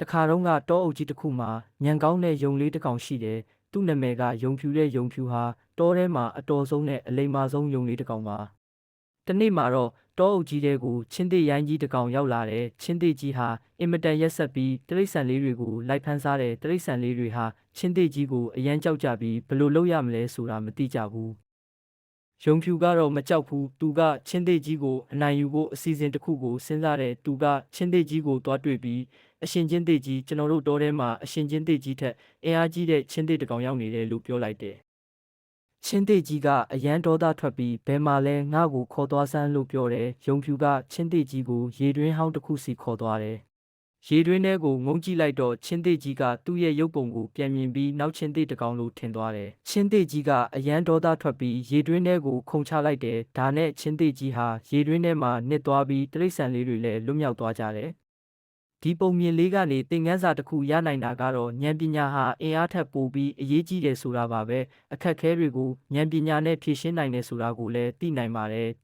တခါတော့ကတောအုပ်ကြီးတစ်ခုမှာညံကောင်းတဲ့ယုံလေးတစ်ကောင်ရှိတယ်။သူ့နာမည်ကယုံဖြူတဲ့ယုံဖြူဟာတောထဲမှာအတော်ဆုံးနဲ့အလိမ္မာဆုံးယုံလေးတစ်ကောင်ပါ။တနေ့မှာတော့တောအုပ်ကြီးတဲ့ကိုချင်းသေးရိုင်းကြီးတစ်ကောင်ရောက်လာတယ်။ချင်းသေးကြီးဟာအင်မတန်ရက်ဆက်ပြီးတိရစ္ဆာန်လေးတွေကိုလိုက်ဖမ်းစားတဲ့တိရစ္ဆာန်လေးတွေဟာချင်းသေးကြီးကိုအယမ်းကြောက်ကြပြီးဘယ်လိုလုပ်ရမလဲဆိုတာမသိကြဘူး။ယုံဖြူကတော့မကြောက်ဘူး။သူကချင်းသေးကြီးကိုအနိုင်ယူဖို့အစီအစဉ်တစ်ခုကိုစဉ်းစားတယ်။သူကချင်းသေးကြီးကိုတွားတွေ့ပြီးအရှင်ချင်းသေးကြီးကျွန်တော်တို့တောထဲမှာအရှင်ချင်းသေးကြီးထက်အင်အားကြီးတဲ့ချင်းသေးတစ်ကောင်ရောက်နေတယ်လို့ပြောလိုက်တယ်။ချင်းသေးကြီးကအယမ်းဒေါသထွက်ပြီးဘယ်မှာလဲငါ့ကိုခေါ်သွားစမ်းလို့ပြောတယ်။ယုံဖြူကချင်းသေးကြီးကိုရေတွင်းဟောင်းတစ်ခုစီခေါ်သွားတယ်။ရေတွင်းထဲကိုငုံကြည့်လိုက်တော့ချင်းသေးကြီးကသူ့ရဲ့ရုပ်ပုံကိုပြန်မြင်ပြီးနောက်ချင်းသေးတစ်ကောင်လိုထင်သွားတယ်။ချင်းသေးကြီးကအယမ်းဒေါသထွက်ပြီးရေတွင်းထဲကိုခုန်ချလိုက်တယ်။ဒါနဲ့ချင်းသေးကြီးဟာရေတွင်းထဲမှာနစ်သွားပြီးတိရစ္ဆာန်လေးတွေလည်းလွတ်မြောက်သွားကြတယ်။ဒီပုံမြင်လေးကနေသင်ခန်းစာတစ်ခုရနိုင်တာကတော့ဉာဏ်ပညာဟာအင်အားထက်ပိုပြီးအရေးကြီးတယ်ဆိုတာပါပဲ။အခက်အခဲတွေကိုဉာဏ်ပညာနဲ့ဖြေရှင်းနိုင်တယ်ဆိုတာကိုလည်းသိနိုင်ပါတယ်။